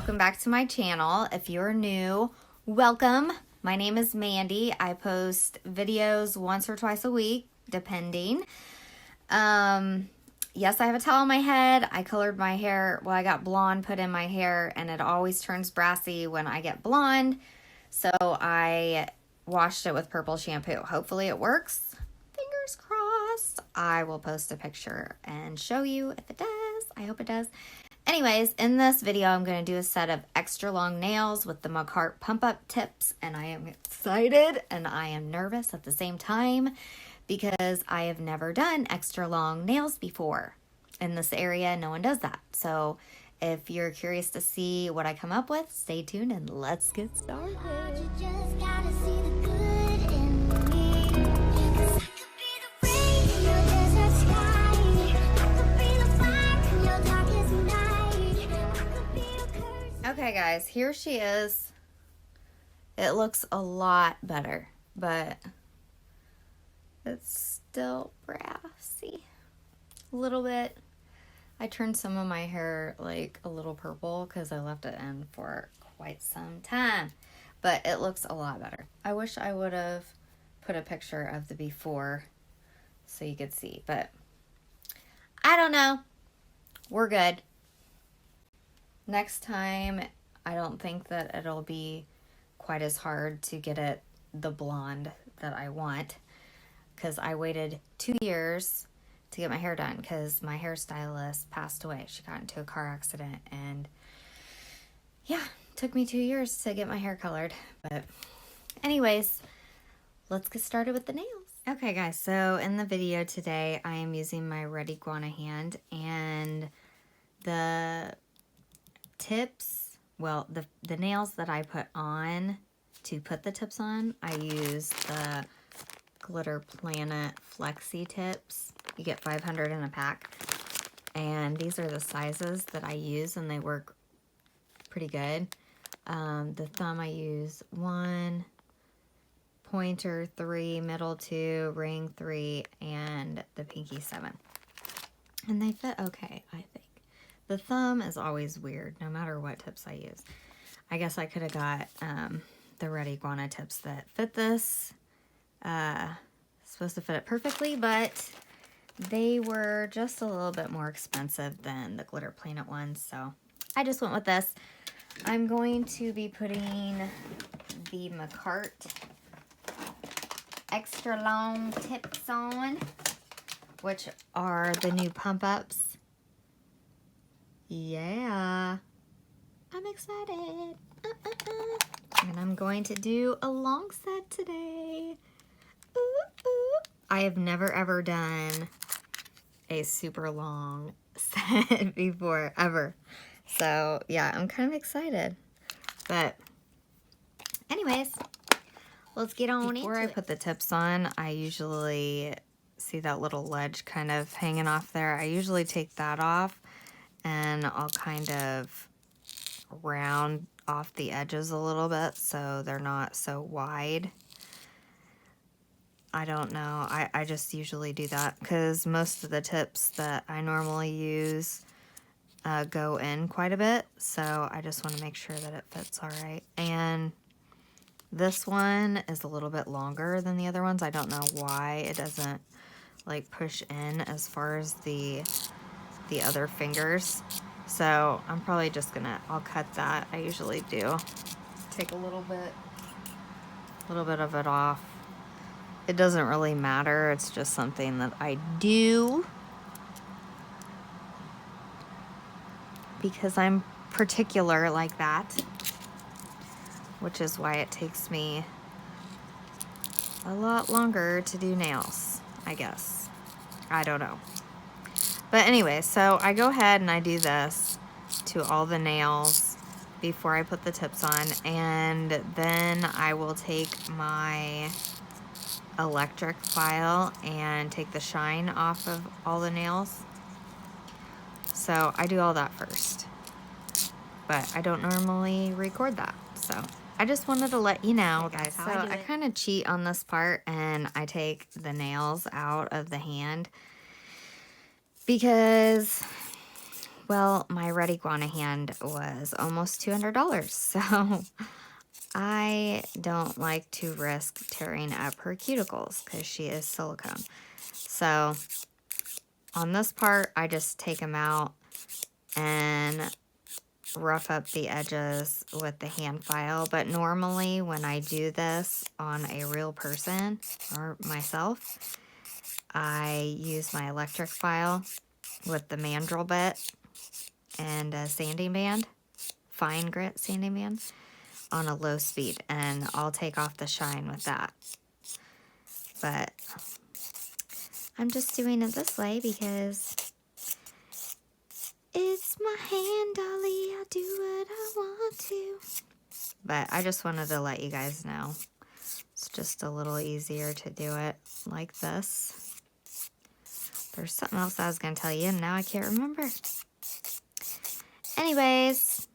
welcome back to my channel. If you're new, welcome. My name is Mandy. I post videos once or twice a week, depending. Yes, I have a towel on my head. I colored my hair. Well, I got blonde put in my hair, and it always turns brassy when I get blonde. So I washed it with purple shampoo. Hopefully it works. Fingers crossed. I will post a picture and show you if it does. I hope it does. Anyways, in this video, I'm going to do a set of extra long nails with the McCart pump up tips, and I am excited and I am nervous at the same time because I have never done extra long nails before. In this area, no one does that. So if you're curious to see what I come up with, stay tuned and let's get started. Okay guys, here she is. It looks a lot better, but it's still brassy. A little bit. I turned some of my hair like a little purple because I left it in for quite some time, but it looks a lot better. I wish I would have put a picture of the before so you could see, but I don't know. We're good. Next time, I don't think that it'll be quite as hard to get it the blonde that I want, because I waited 2 years to get my hair done because my hairstylist passed away. She got into a car accident, and yeah, it took me 2 years to get my hair colored. But anyways, let's get started with the nails. Okay guys, so in the video today, I am using my Red Iguana hand, and the tips, well, the nails that I put on to put the tips on, I use the Glitter Planet Flexi tips. You get 500 in a pack, and these are the sizes that I use, and they work pretty good. The thumb I use 1, pointer 3, middle 2, ring 3, and the pinky 7, and they fit okay, I think. The thumb is always weird, no matter what tips I use. I guess I could have got the Red Iguana tips that fit this. Supposed to fit it perfectly, but they were just a little bit more expensive than the Glitter Planet ones, so I just went with this. I'm going to be putting the McCart extra long tips on, which are the new pump ups. Yeah, I'm excited. And I'm going to do a long set today. I have never ever done a super long set before, ever. So yeah, I'm kind of excited. But anyways, let's get on into it. Before I put the tips on, I usually see that little ledge kind of hanging off there. I usually take that off, and I'll kind of round off the edges a little bit so they're not so wide. I don't know. I just usually do that because most of the tips that I normally use go in quite a bit. So I just want to make sure that it fits all right. And this one is a little bit longer than the other ones. I don't know why it doesn't like push in as far as the other fingers. So I'm probably just gonna, I'll cut that. I usually do. Take a little bit of it off. It doesn't really matter. It's just something that I do because I'm particular like that, which is why it takes me a lot longer to do nails, I guess. I don't know. But anyway, so I go ahead and I do this to all the nails before I put the tips on, and then I will take my electric file and take the shine off of all the nails. So I do all that first, but I don't normally record that, so I just wanted to let you know, guys. So I kind of cheat on this part, and I take the nails out of the hand because Well, my red iguana hand was almost $200, so I don't like to risk tearing up her cuticles because she is silicone. So on this part, I just take them out and rough up the edges with the hand file. But normally when I do this on a real person or myself, I use my electric file with the mandrel bit and a sanding band, fine grit sanding band, on a low speed, and I'll take off the shine with that. But I'm just doing it this way because it's my hand, Dolly. I'll do what I want to. But I just wanted to let you guys know. It's just a little easier to do it like this. There's something else I was going to tell you, and now I can't remember. Anyways,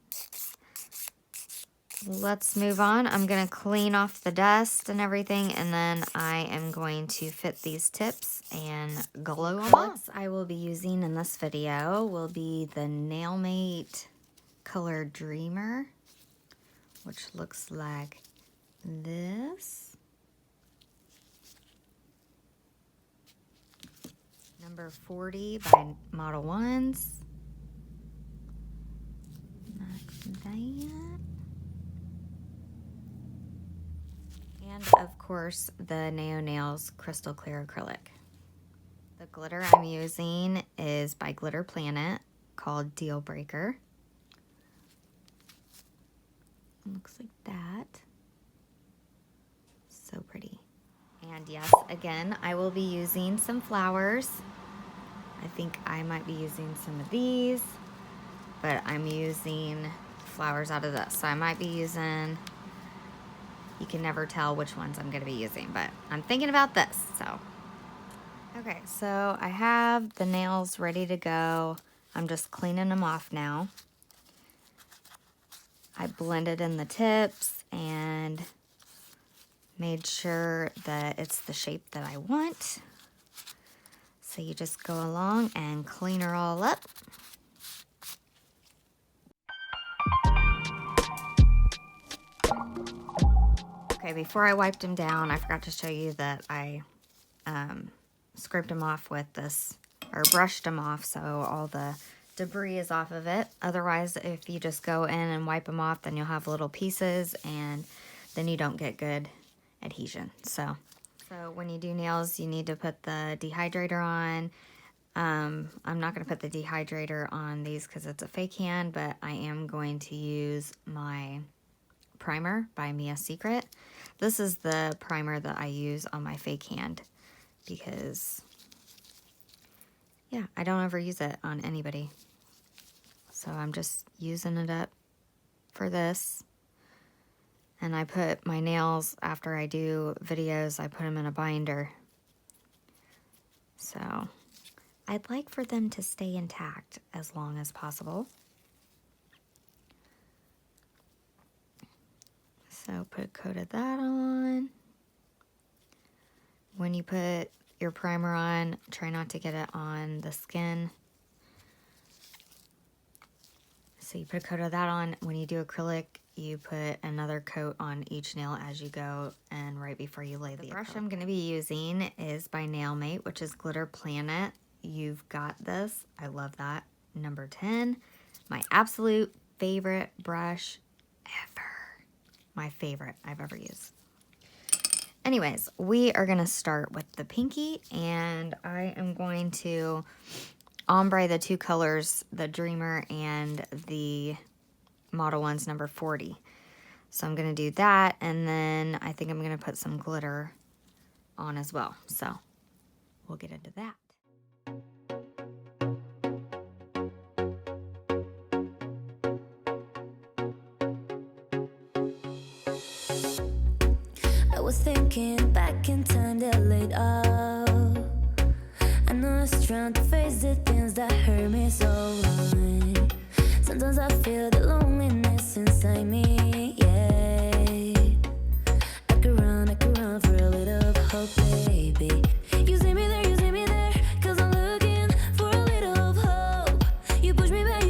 let's move on. I'm going to clean off the dust and everything, and then I am going to fit these tips and glue them on. I will be using in this video will be the Nailmate Color Dreamer, which looks like this. Number 40 by Model Ones. Like that. And of course, the Neo Nails Crystal Clear Acrylic. The glitter I'm using is by Glitter Planet, called Deal Breaker. It looks like that. So pretty. And yes, again, I will be using some flowers. I think I might be using some of these, but I'm using flowers out of this. So I might be using, you can never tell which ones I'm going to be using, but I'm thinking about this, so. Okay, so I have the nails ready to go. I'm just cleaning them off now. I blended in the tips and made sure that it's the shape that I want. So you just go along and clean her all up. Okay, before I wiped them down, I forgot to show you that I scraped them off with this, or brushed them off so all the debris is off of it. Otherwise, if you just go in and wipe them off, then you'll have little pieces and then you don't get good adhesion. So when you do nails, you need to put the dehydrator on. I'm not going to put the dehydrator on these because it's a fake hand, but I am going to use my primer by Mia Secret. This is the primer that I use on my fake hand because, yeah, I don't ever use it on anybody. So I'm just using it up for this. And I put my nails, after I do videos, I put them in a binder. So I'd like for them to stay intact as long as possible. So put a coat of that on. When you put your primer on, try not to get it on the skin. So you put a coat of that on. When you do acrylic, you put another coat on each nail as you go and right before you lay the brush I'm going to be using is by Nailmate, which is Glitter Planet. You've Got This. I love that. Number 10. My absolute favorite brush ever. My favorite I've ever used. Anyways, we are going to start with the pinky, and I am going to ombre the two colors, the Dreamer and the Model Ones number 40. So I'm going to do that, and then I think I'm going to put some glitter on as well. So we'll get into that. I was thinking back in time that laid up. I know I was trying to face the things that hurt me so long. Sometimes I feel the loneliness inside me, yeah. I could run for a little hope, baby. You see me there, 'cause I'm looking for a little hope. You push me back,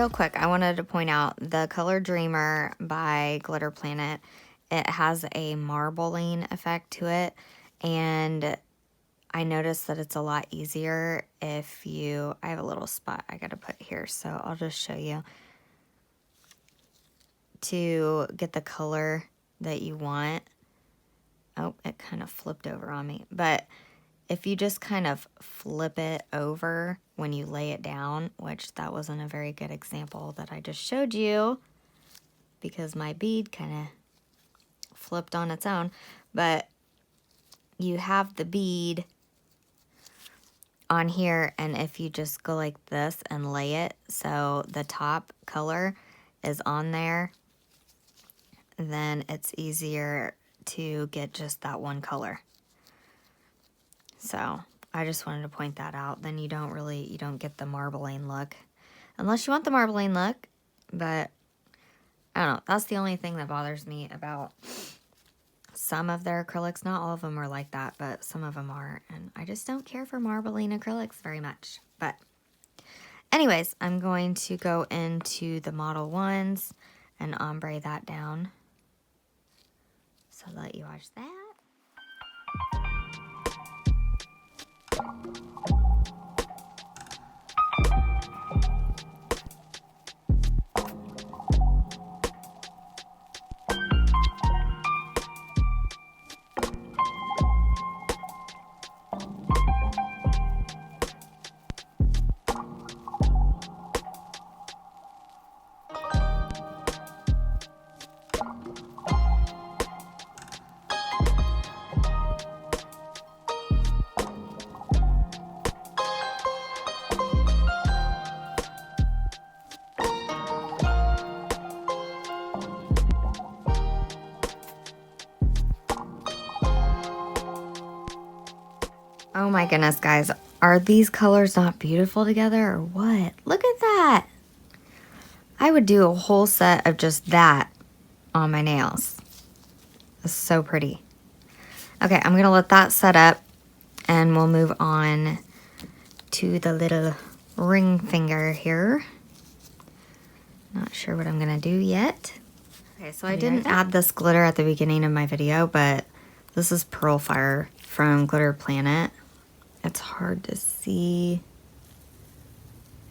real quick, I wanted to point out the color Dreamer by Glitter Planet. It has a marbling effect to it, and I noticed that it's a lot easier if you, I have a little spot I gotta put here, so I'll just show you, to get the color that you want. Oh, it kind of flipped over on me, but if you just kind of flip it over when you lay it down, which that wasn't a very good example that I just showed you because my bead kind of flipped on its own, but you have the bead on here, and if you just go like this and lay it so the top color is on there, then it's easier to get just that one color. So I just wanted to point that out. Then you don't get the marbling look. Unless you want the marbling look. But I don't know. That's the only thing that bothers me about some of their acrylics. Not all of them are like that, but some of them are. And I just don't care for marbling acrylics very much. But anyways, I'm going to go into the Model 1s and ombre that down. So I'll let you watch that. Oh my goodness, guys. Are these colors not beautiful together or what? Look at that. I would do a whole set of just that on my nails. It's so pretty. Okay, I'm going to let that set up and we'll move on to the little ring finger here. Not sure what I'm going to do yet. Okay, so I didn't add this glitter at the beginning of my video, but this is Pearl Fire from Glitter Planet. It's hard to see.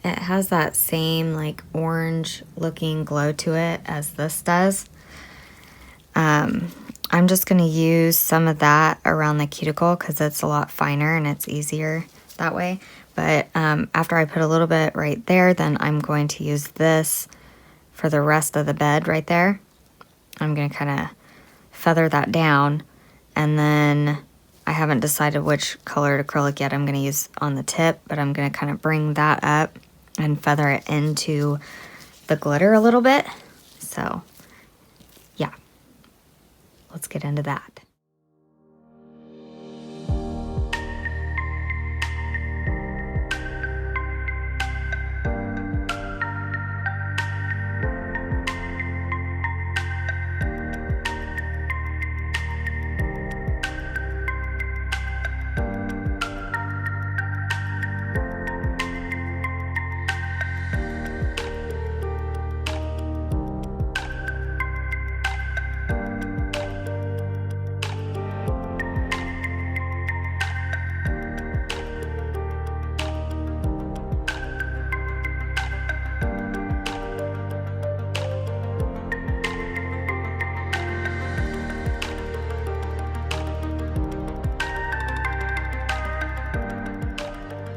It has that same like orange looking glow to it as this does. I'm just going to use some of that around the cuticle because it's a lot finer and it's easier that way. But after I put a little bit right there, then I'm going to use this for the rest of the bed right there. I'm going to kind of feather that down, and then I haven't decided which colored acrylic yet I'm going to use on the tip, but I'm going to kind of bring that up and feather it into the glitter a little bit. So, yeah. Let's get into that.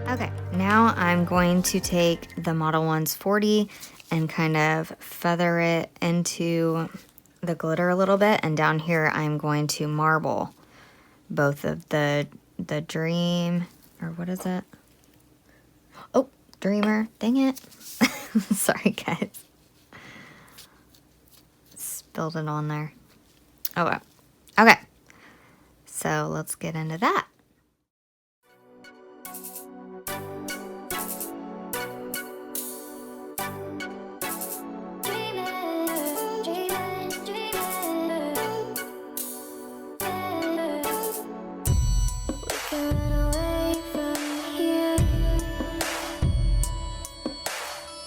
Okay, now I'm going to take the Model 1's 40 and kind of feather it into the glitter a little bit, and down here I'm going to marble both of the Dream, or what is it? Oh, Dreamer, dang it. Sorry guys. Spilled it on there. Oh well. Okay, so let's get into that.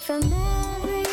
From every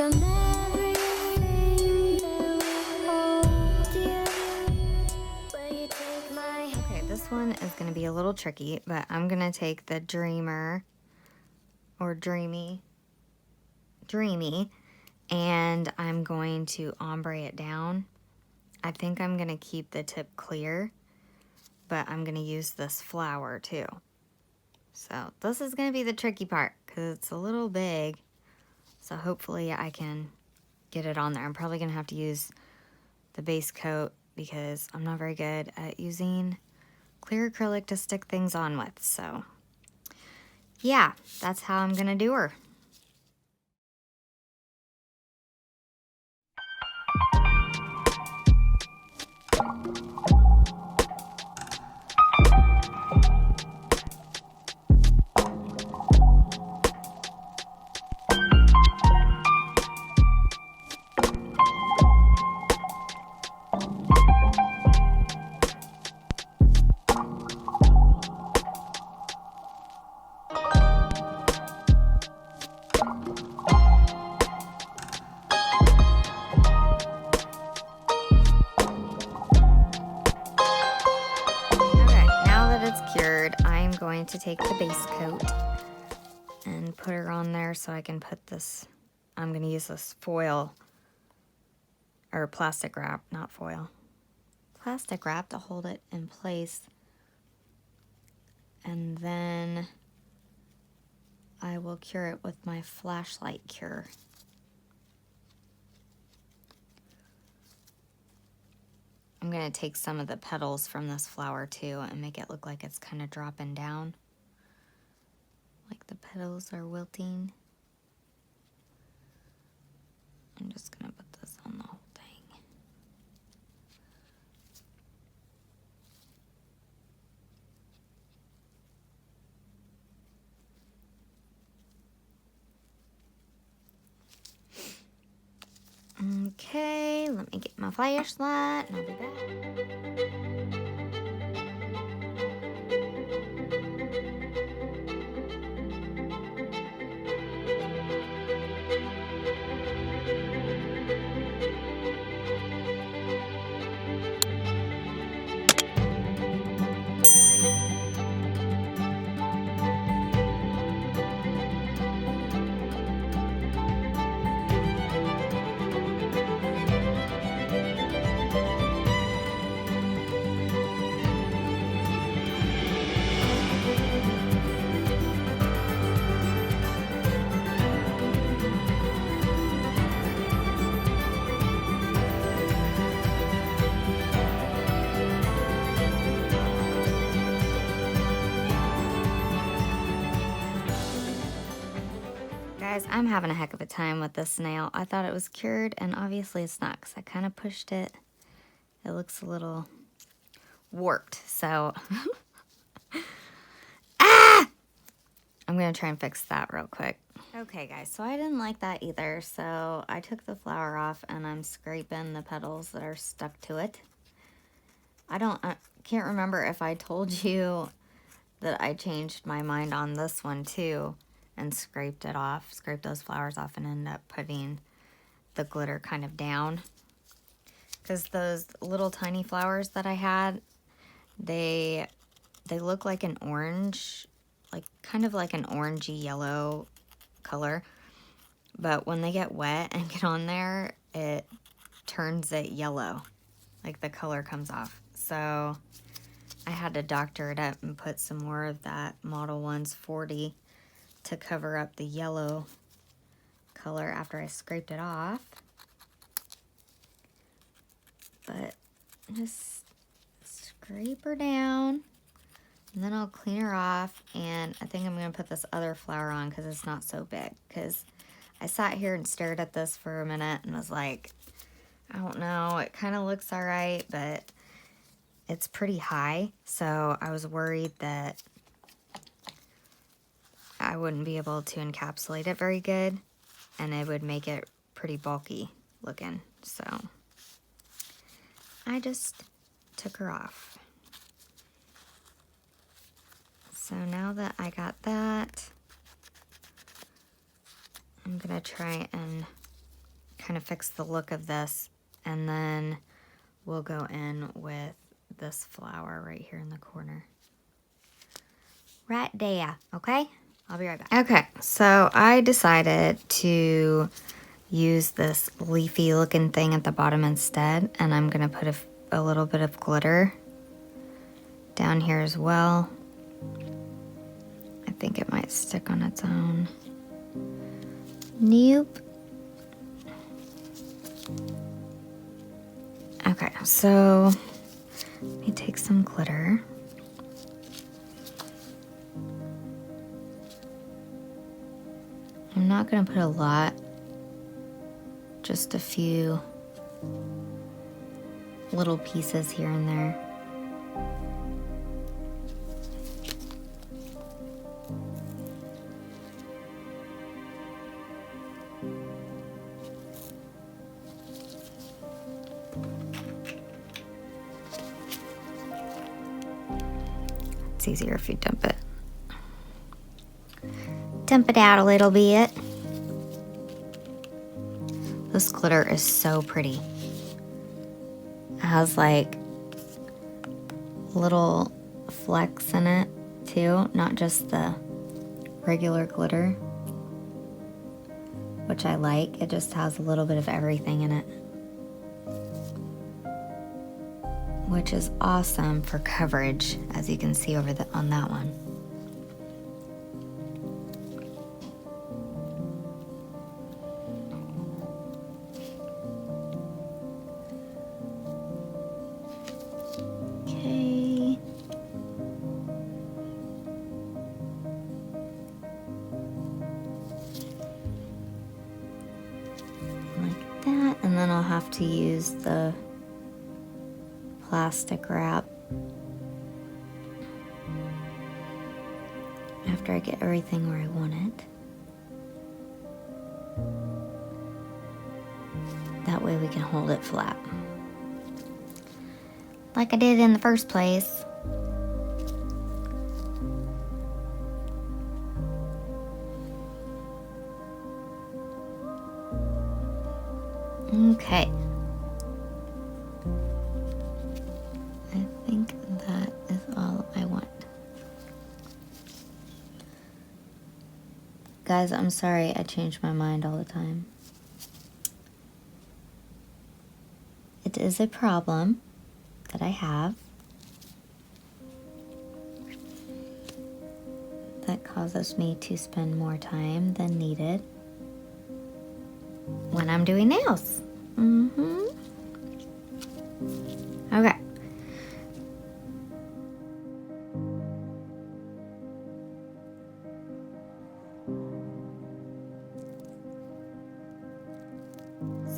from everything that we hold you. Will you take my hand? Okay, this one is going to be a little tricky, but I'm going to take the Dreamer or Dreamy, and I'm going to ombre it down. I think I'm going to keep the tip clear, but I'm going to use this flower too. So this is going to be the tricky part because it's a little big. So hopefully I can get it on there. I'm probably going to have to use the base coat because I'm not very good at using clear acrylic to stick things on with. So yeah, that's how I'm going to do her. Cured, I'm going to take the base coat and put her on there so I can put this, I'm going to use this foil or plastic wrap, not foil, plastic wrap to hold it in place, and then I will cure it with my flashlight cure. I'm going to take some of the petals from this flower too and make it look like it's kind of dropping down. Like the petals are wilting. I'm just going to put this on the whole thing. Okay, let me get my flashlight and I'll be back. Guys, I'm having a heck of a time with this nail. I thought it was cured, and obviously it's not because I kind of pushed it. It looks a little warped, so... Ah! I'm going to try and fix that real quick. Okay, guys, so I didn't like that either, so I took the flower off, and I'm scraping the petals that are stuck to it. I can't remember if I told you that I changed my mind on this one, too. And scraped those flowers off, and ended up putting the glitter kind of down. Because those little tiny flowers that I had, they look like an orange, like kind of like an orangey yellow color. But when they get wet and get on there, it turns it yellow. Like the color comes off. So I had to doctor it up and put some more of that Model 1's 40 to cover up the yellow color after I scraped it off. But just scrape her down, and then I'll clean her off, and I think I'm going to put this other flower on because it's not so big, because I sat here and stared at this for a minute and was like, I don't know, it kind of looks all right, but it's pretty high, so I was worried that I wouldn't be able to encapsulate it very good, and it would make it pretty bulky looking. So I just took her off. So now that I got that, I'm gonna try and kind of fix the look of this, and then we'll go in with this flower right here in the corner. Right there, okay? I'll be right back. Okay, so I decided to use this leafy looking thing at the bottom instead, and I'm gonna put a little bit of glitter down here as well. I think it might stick on its own. Nope. Okay, so let me take some glitter. I'm not gonna put a lot, just a few little pieces here and there. It's easier if you dump it. Dump it out a little bit. This glitter is so pretty. It has like little flecks in it too, not just the regular glitter, which I like. It just has a little bit of everything in it, which is awesome for coverage, as you can see over on that one. Okay. Like that, and then I'll have to use the plastic wrap after I get everything where I want it. That way we can hold it flat, like I did in the first place. Okay. I think that is all I want. Guys, I'm sorry I change my mind all the time. It is a problem that I have that causes me to spend more time than needed when I'm doing nails. Okay.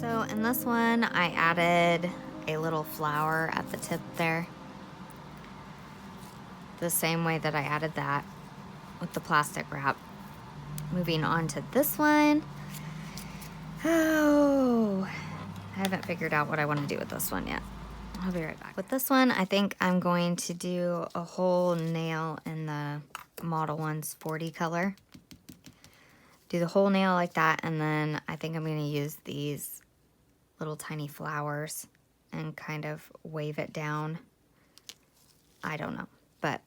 So in this one, I added a little flower at the tip there, the same way that I added that with the plastic wrap. Moving on to this one. Oh, I haven't figured out what I want to do with this one yet. I'll be right back. With this one, I think I'm going to do a whole nail in the Model 1's 40 color. Do the whole nail like that, and then I think I'm going to use these little tiny flowers and kind of wave it down. I don't know, but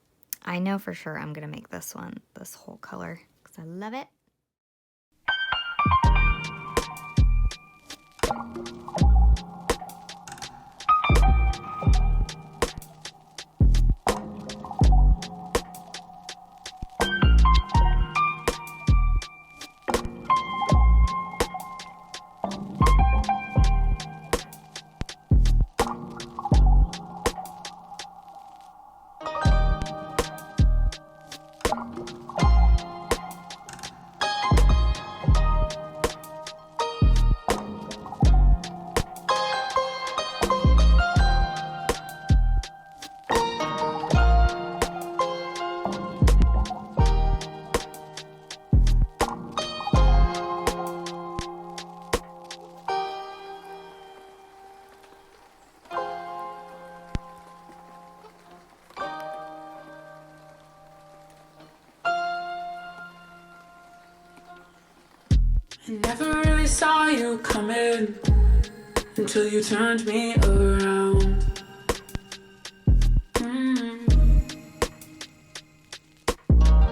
I know for sure I'm going to make this one this whole color because I love it. I never really really saw you coming until you turned me around.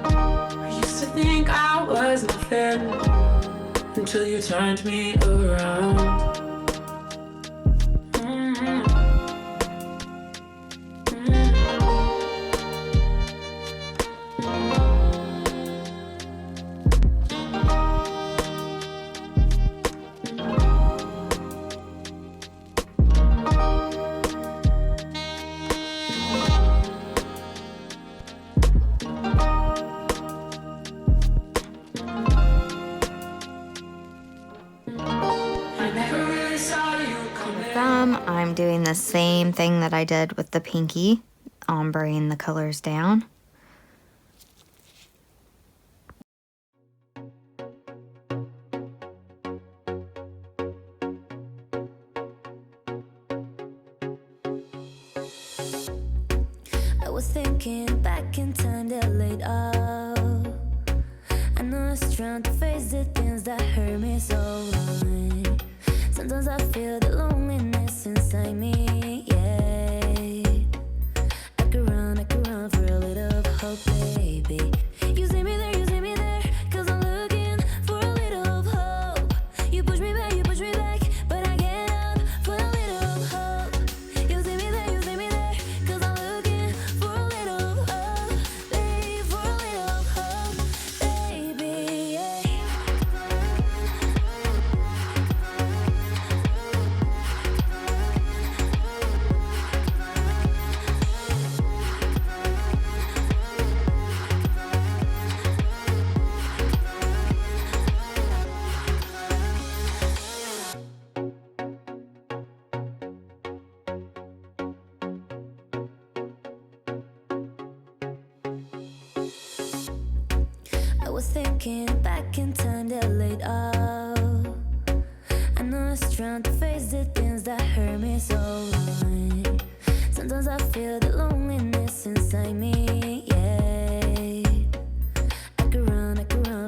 I used to think I was nothing until you turned me around. I'm doing the same thing that I did with the pinky, ombreing the colors down. I was thinking back in time that laid off. I know I was trying to face the things that hurt me so long. Sometimes I feel the loneliness inside me, yeah. I could run for a little hope, baby. You see me there, 'cause I'm looking for a little hope. You push me back, but I get up for a little hope. You see me there, 'cause I'm looking for a little hope, babe, for a little hope, baby, yeah. I was thinking back in time that laid off. I know I was trying to face the things that hurt me so long. Sometimes I feel the loneliness inside me, yeah. I could run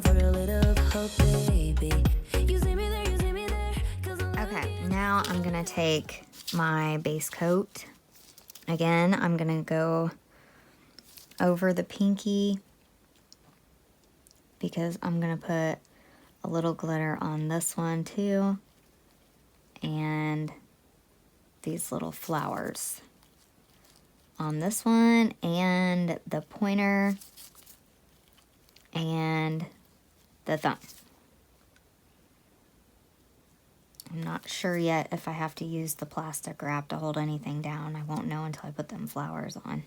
for a little hope, baby. You see me there, 'cause Okay, now I'm gonna take my base coat. Again, I'm gonna go over the pinky because I'm gonna put a little glitter on this one too, and these little flowers on this one, and the pointer and the thumb. I'm not sure yet if I have to use the plastic wrap to hold anything down. I won't know until I put them flowers on.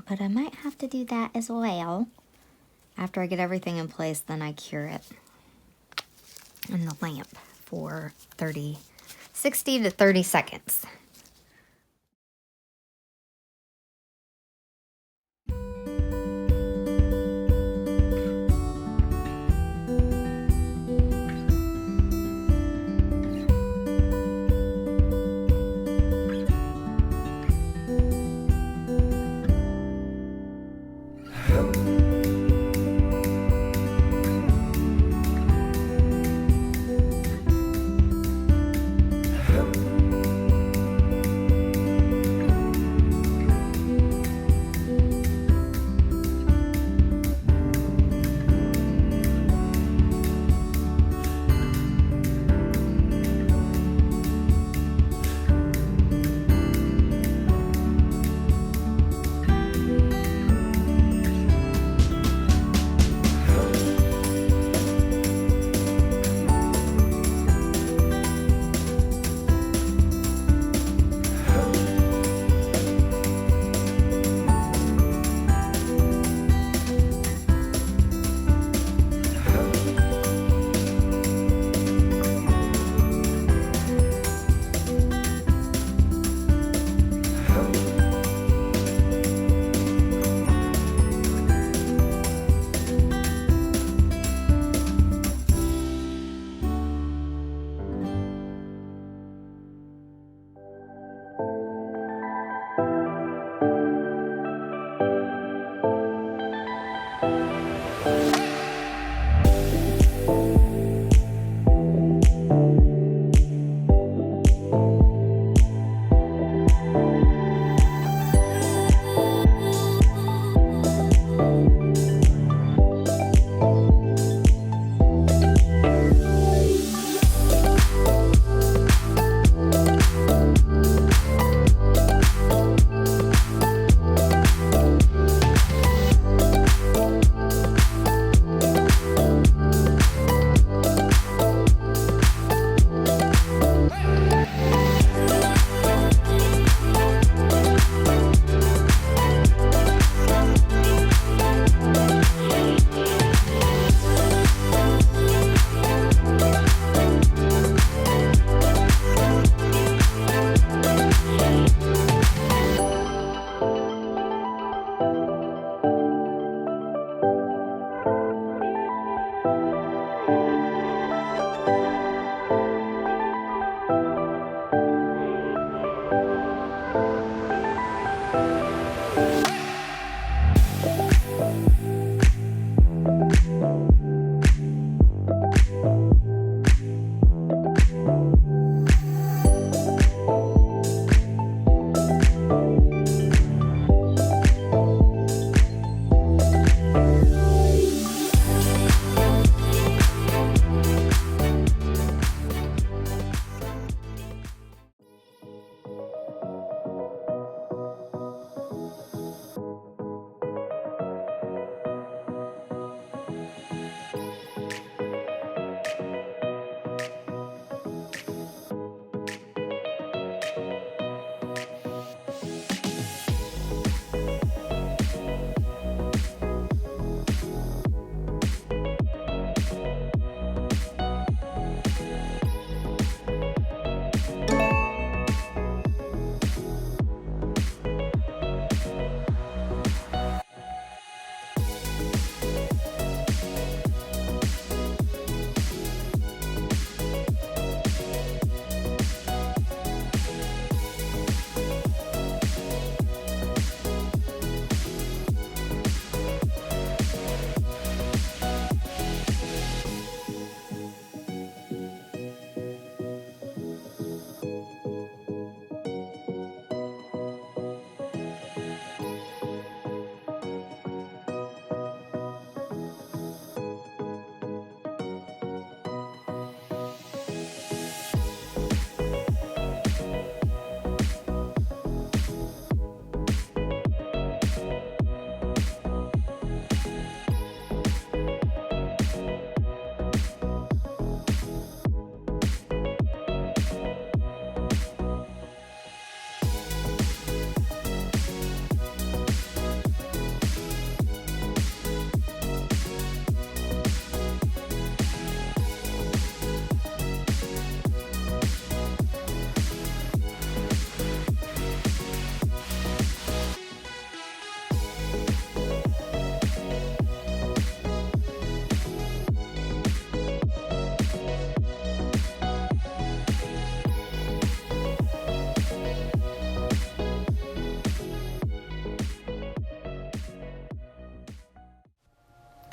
But I might have to do that as well. After I get everything in place, then I cure it in the lamp for 60 to 30 seconds.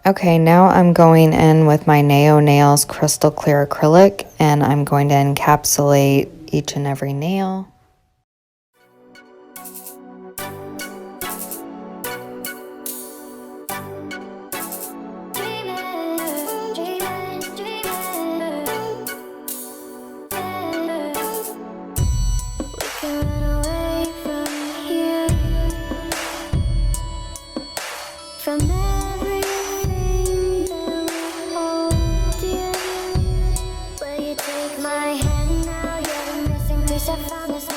Okay, now I'm going in with my Neo Nails Crystal Clear Acrylic, and I'm going to encapsulate each and every nail. From everything that we hold dear, will you take my hand now? You're the missing piece I found this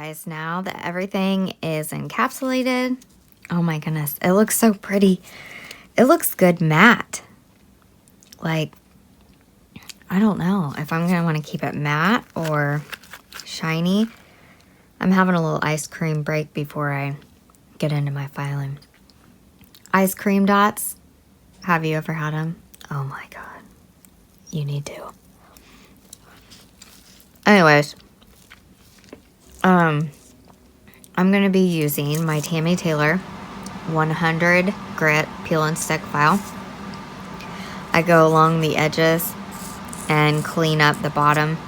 guys, now that everything is encapsulated, oh my goodness, it looks so pretty. It looks good matte. Like, I don't know if I'm going to want to keep it matte or shiny. I'm having a little ice cream break before I get into my filing. Ice cream dots. Have you ever had them? Oh my God. You need to. Anyways, I'm going to be using my Tammy Taylor 100 grit peel and stick file. I go along the edges and clean up the bottom.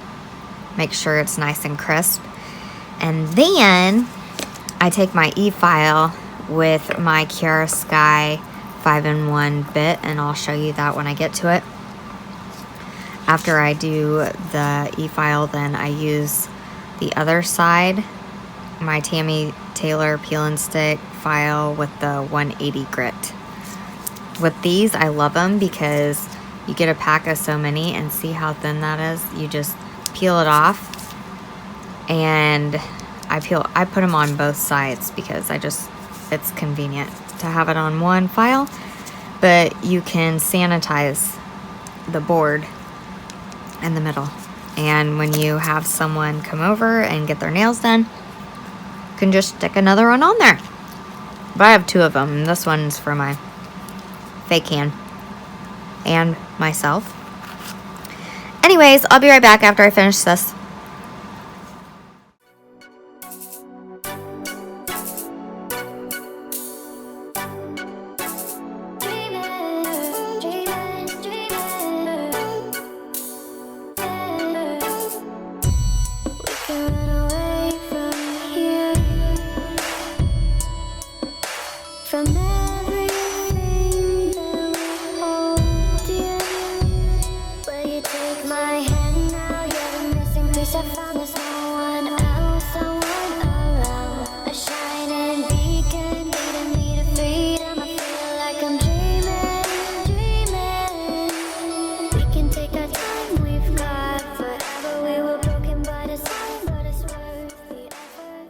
Make sure it's nice and crisp. And then I take my e-file with my Kiara Sky 5-in-1 bit, and I'll show you that when I get to it. After I do the e-file, then I use the other side, my Tammy Taylor peel and stick file with the 180 grit. With these, I love them because you get a pack of so many, and see how thin that is. You just peel it off, and I put them on both sides because it's convenient to have it on one file, but you can sanitize the board in the middle. And when you have someone come over and get their nails done, you can just stick another one on there. But I have two of them, and this one's for my fake hand and myself. Anyways, I'll be right back after I finish this. From everything that we hold dear, will you take my hand now? You're the missing piece I found. There's no one else, someone around. A shining beacon leading me to freedom. I feel like I'm dreaming. We can take our time, we've got forever. We were broken by design, but it's worth the effort.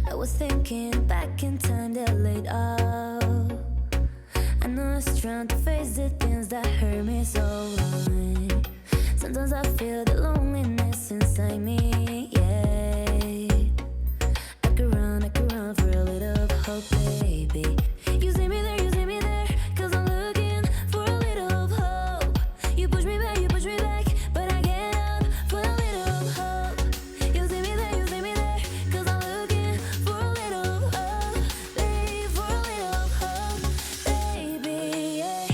I was thinking back in time that laid off. I know I was trying to face the things that hurt me so wrong. Sometimes I feel the loneliness inside me, yeah. I could run for a little hope, baby. You see me there, 'cause I'm looking for a little hope. You push me back, but I get up for a little hope. You see me there, 'cause I'm looking for a little hope, baby, for a little hope, baby, yeah.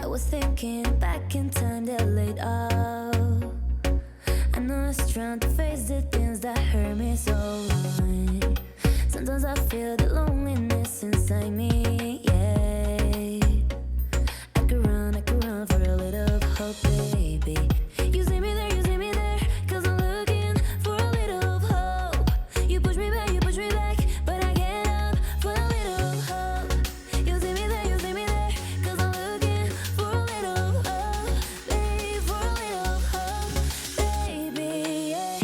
I was thinking back in time that laid off. I know I was trying to face the things that hurt me so wrong. Sometimes I feel the loneliness inside me, yeah. I could run for a little hope, baby. You see me there, 'cause I'm looking for a little hope. You push me back, but I get up for a little hope. You see me there, 'cause I'm looking for a little hope, baby, for a little hope, baby, yeah.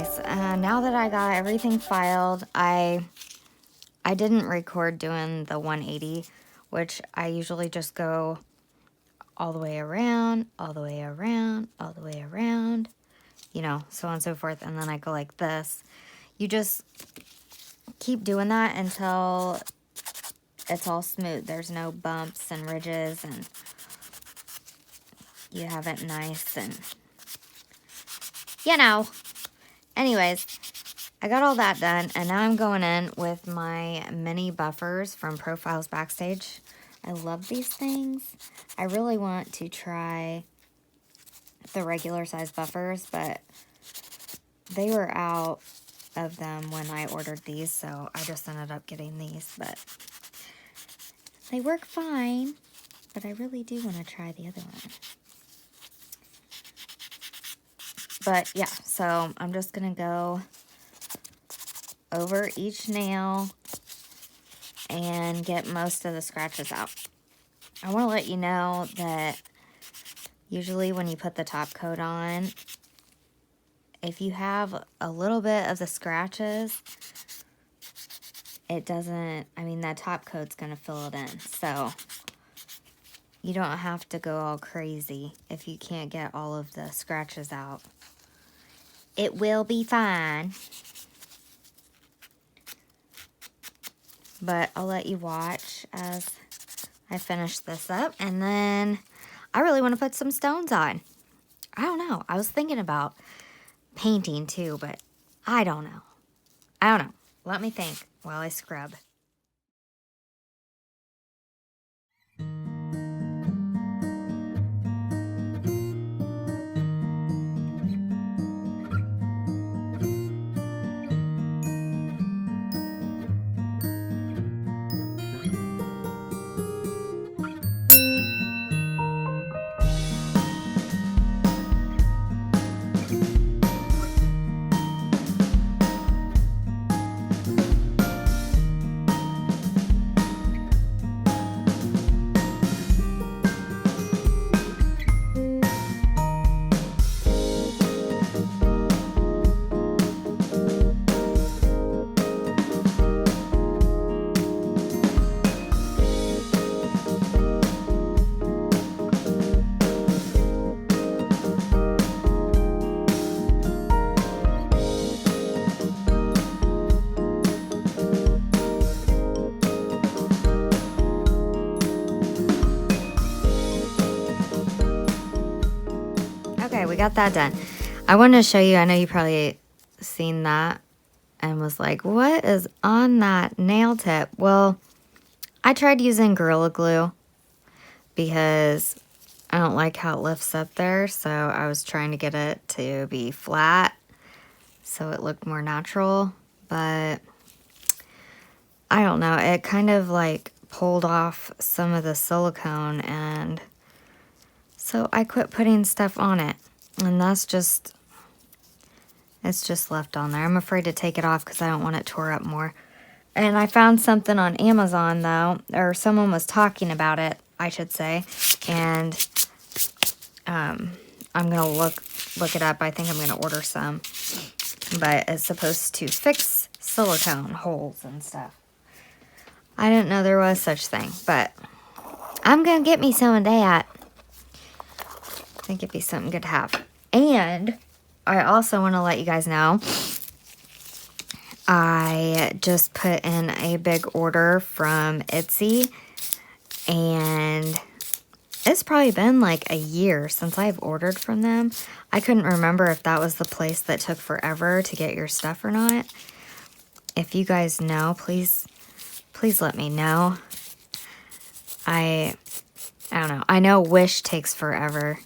guys, now that I got everything filed, I didn't record doing the 180, which I usually just go all the way around, all the way around, all the way around, you know, so on and so forth, and then I go like this. You just keep doing that until it's all smooth. There's no bumps and ridges, and you have it nice, and you know. Anyways, I got all that done, and now I'm going in with my mini buffers from Profiles Backstage. I love these things. I really want to try the regular size buffers, but they were out of them when I ordered these, so I just ended up getting these, but they work fine, but I really do want to try the other one. But yeah, so I'm just going to go over each nail and get most of the scratches out. I want to let you know that usually when you put the top coat on, if you have a little bit of the scratches, it doesn't, I mean, that top coat's going to fill it in. So you don't have to go all crazy if you can't get all of the scratches out. It will be fine. But I'll let you watch as I finish this up. And then I really want to put some stones on. I don't know. I was thinking about painting too, but I don't know. I don't know. Let me think while I scrub. Okay, we got that done. I wanted to show you, I know you probably seen that and was like, what is on that nail tip? Well, I tried using Gorilla Glue because I don't like how it lifts up there, so I was trying to get it to be flat so it looked more natural, but I don't know, it kind of like pulled off some of the silicone, and so I quit putting stuff on it, and that's just, it's just left on there. I'm afraid to take it off because I don't want it tore up more. And I found something on Amazon though, or someone was talking about it, I should say, and I'm gonna look it up. I think I'm gonna order some, but it's supposed to fix silicone holes and stuff. I didn't know there was such thing, but I'm gonna get me some of that. I think it'd be something good to have. And I also want to let you guys know, I just put in a big order from Etsy, and it's probably been like a year since I've ordered from them. I couldn't remember if that was the place that took forever to get your stuff or not. If you guys know, please let me know. I don't know. I know Wish takes forever.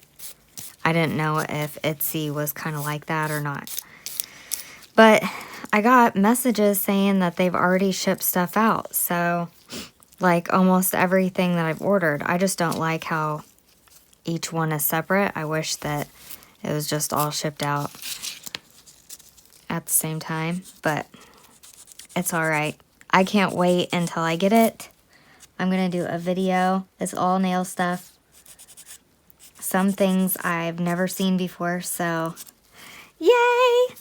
I didn't know if Etsy was kind of like that or not. But I got messages saying that they've already shipped stuff out. So, like almost everything that I've ordered. I just don't like how each one is separate. I wish that it was just all shipped out at the same time. But it's alright. I can't wait until I get it. I'm going to do a video. It's all nail stuff. Some things I've never seen before, so yay!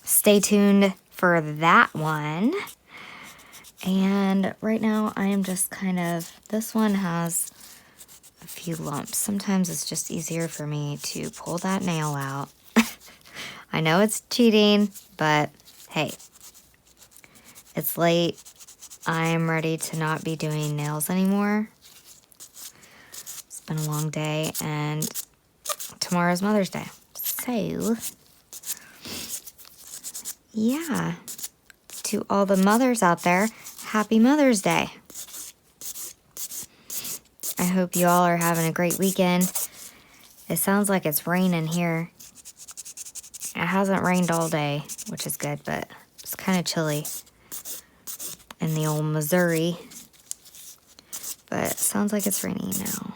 stay tuned for that one. And right now I am just kind of, this one has a few lumps. Sometimes it's just easier for me to pull that nail out. I know it's cheating, but hey, it's late. I'm ready to not be doing nails anymore. It's been a long day, and tomorrow's Mother's Day. So, yeah, to all the mothers out there, happy Mother's Day. I hope you all are having a great weekend. It sounds like it's raining here. It hasn't rained all day, which is good, but it's kind of chilly in the old Missouri. But it sounds like it's raining now.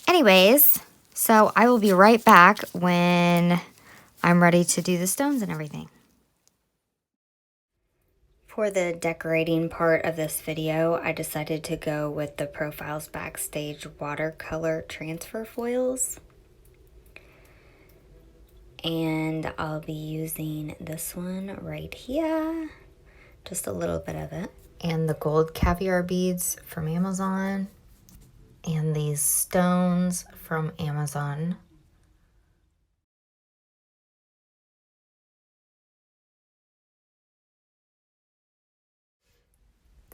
Anyways, so I will be right back when I'm ready to do the stones and everything. For the decorating part of this video, I decided to go with the Profiles Backstage watercolor transfer foils. And I'll be using this one right here, just a little bit of it. And the gold caviar beads from Amazon. And these stones from Amazon.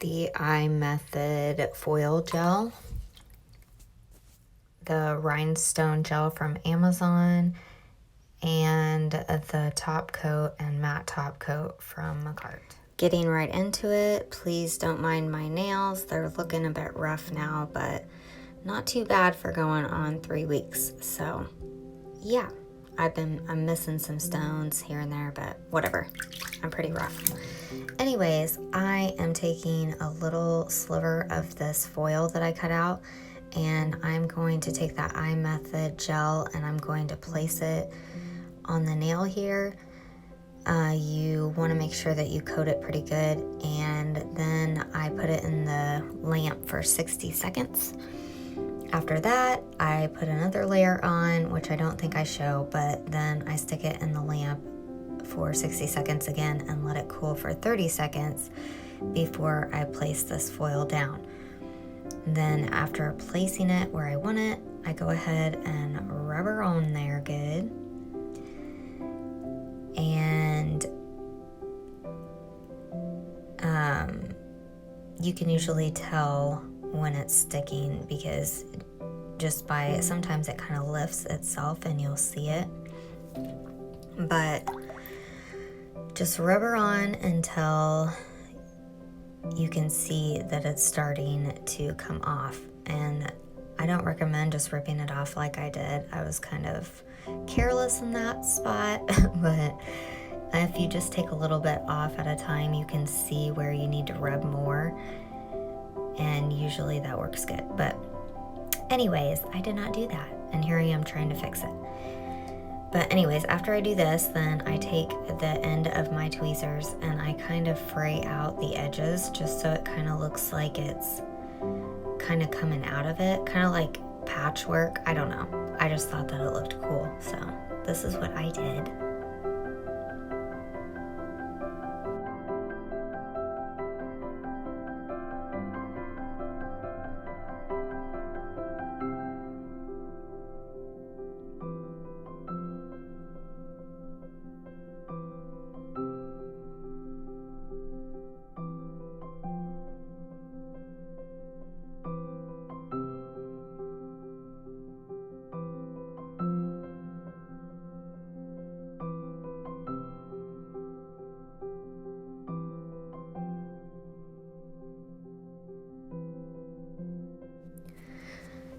The iMethod foil gel. The rhinestone gel from Amazon. And the top coat and matte top coat from Macart. Getting right into it, please don't mind my nails. They're looking a bit rough now, but not too bad for going on 3 weeks. So yeah, I'm missing some stones here and there, but whatever. I'm pretty rough. Anyways, I am taking a little sliver of this foil that I cut out, and I'm going to take that iMethod gel and I'm going to place it on the nail here. You want to make sure that you coat it pretty good, and then I put it in the lamp for 60 seconds. After that, I put another layer on, which I don't think I show, but then I stick it in the lamp for 60 seconds again and let it cool for 30 seconds before I place this foil down. Then after placing it where I want it, I go ahead and rub her on there good. And you can usually tell when it's sticking because just by sometimes it kind of lifts itself and you'll see it. But just rub her on until you can see that it's starting to come off. And I don't recommend just ripping it off like I did. I was kind of careless in that spot, but if you just take a little bit off at a time, you can see where you need to rub more, and usually that works good. But anyways, I did not do that, and here I am trying to fix it. But anyways, after I do this, then I take the end of my tweezers and I kind of fray out the edges just so it kind of looks like it's kind of coming out of it, kind of like patchwork. I don't know. I just thought that it looked cool, so this is what I did.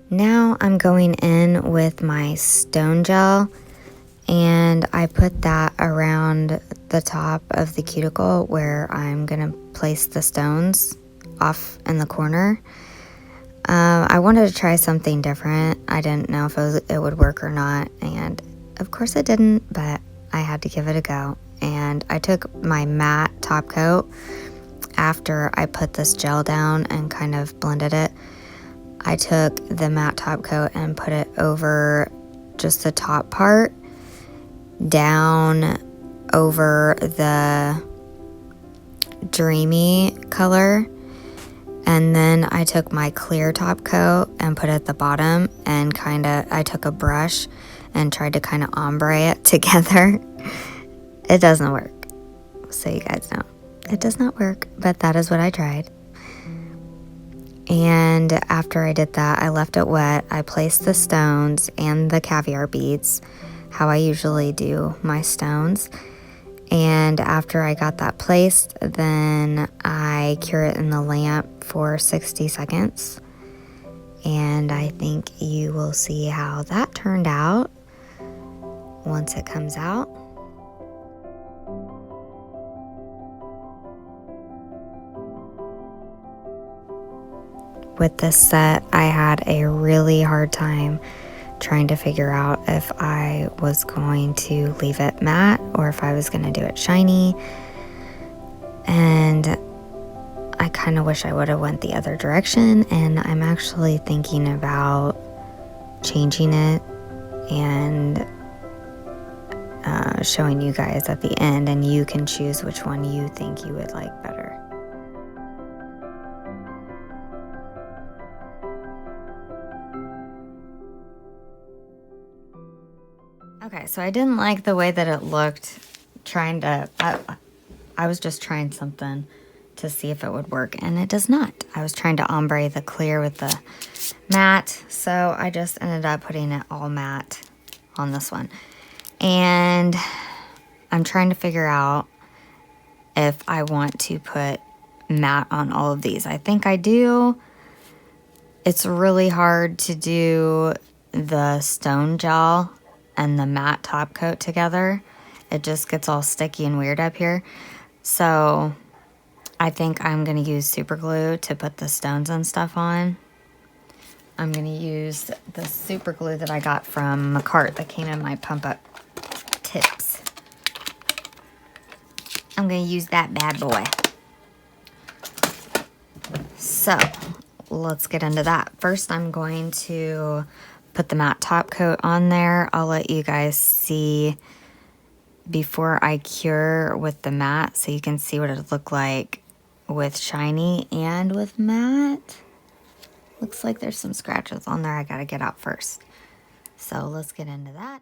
Now I'm going in with my stone gel, and I put that around the top of the cuticle where I'm gonna place the stones off in the corner. I wanted to try something different. I didn't know if it would work or not, and of course it didn't, but I had to give it a go. And I took my matte top coat after I put this gel down and kind of blended it. I took the matte top coat and put it over just the top part, down over the dreamy color, and then I took my clear top coat and put it at the bottom, and I took a brush and tried to kind of ombre it together. It doesn't work, so you guys know. It does not work, but that is what I tried. And after I did that, I left it wet. I placed the stones and the caviar beads, how I usually do my stones. And after I got that placed, then I cure it in the lamp for 60 seconds. And I think you will see how that turned out once it comes out. With this set, I had a really hard time trying to figure out if I was going to leave it matte or if I was going to do it shiny. And I kind of wish I would have went the other direction, and I'm actually thinking about changing it and showing you guys at the end, and you can choose which one you think you would like better. Okay, so I didn't like the way that it looked I was just trying something to see if it would work, and it does not. I was trying to ombre the clear with the matte, so I just ended up putting it all matte on this one. And I'm trying to figure out if I want to put matte on all of these. I think I do. It's really hard to do the stone gel and the matte top coat together. It just gets all sticky and weird up here. So I think I'm going to use super glue to put the stones and stuff on. I'm going to use the super glue that I got from a cart that came in my pump up tips. I'm going to use that bad boy. So let's get into that. First, I'm going to put the matte top coat on there. I'll let you guys see before I cure with the matte, so you can see what it looked like with shiny and with matte. Looks like there's some scratches on there I gotta get out first. So let's get into that.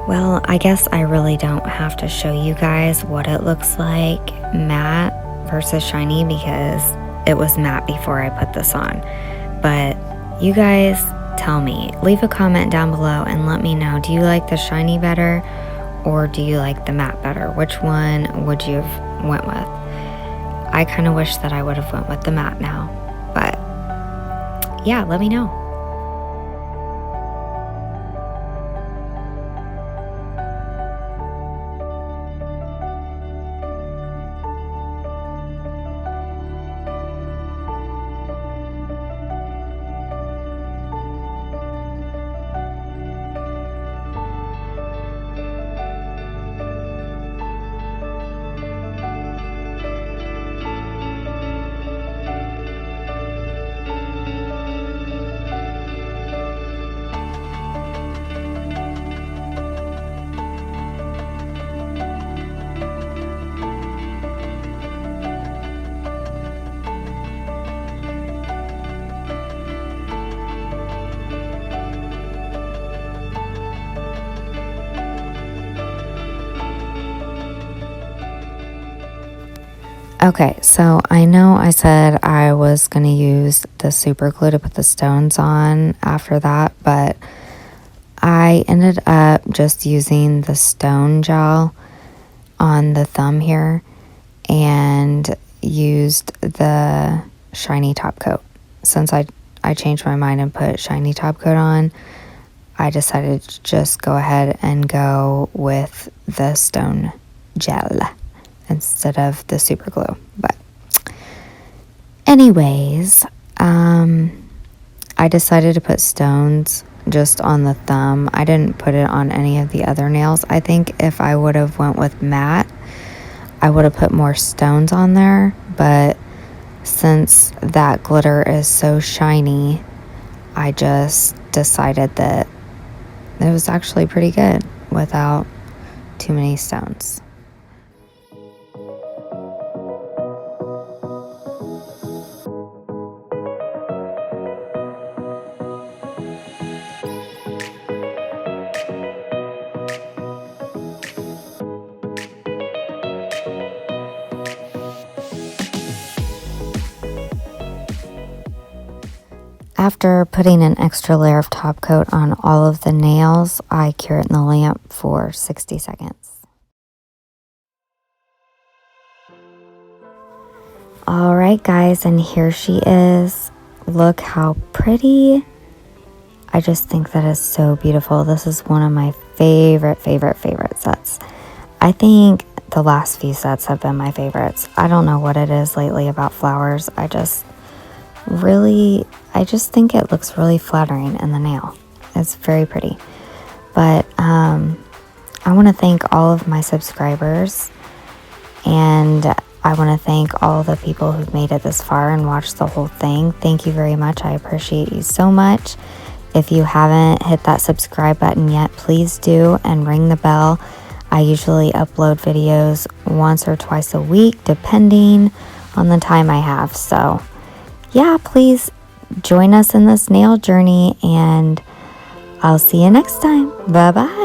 Well, I guess I really don't have to show you guys what it looks like matte versus shiny because it was matte before I put this on. But you guys tell me, leave a comment down below and let me know, do you like the shiny better or do you like the matte better? Which one would you have went with? I kind of wish that I would have went with the matte now, but yeah, let me know. Okay, so I know I said I was going to use the super glue to put the stones on after that, but I ended up just using the stone gel on the thumb here and used the shiny top coat. Since I changed my mind and put shiny top coat on, I decided to just go ahead and go with the stone gel instead of the super glue. But anyways, I decided to put stones just on the thumb. I didn't put it on any of the other nails. I think if I would have went with matte, I would have put more stones on there, but since that glitter is so shiny, I just decided that it was actually pretty good without too many stones. After putting an extra layer of top coat on all of the nails, I cure it in the lamp for 60 seconds. All right, guys, and here she is. Look how pretty. I just think that is so beautiful. This is one of my favorite sets. I think the last few sets have been my favorites. I don't know what it is lately about flowers. I just think it looks really flattering in the nail. It's very pretty. But I want to thank all of my subscribers, and I want to thank all the people who've made it this far and watched the whole thing. Thank you very much. I appreciate you so much. If you haven't hit that subscribe button yet, please do, and ring the bell. I usually upload videos once or twice a week, depending on the time I have. So yeah, please join us in this nail journey, and I'll see you next time. Bye-bye.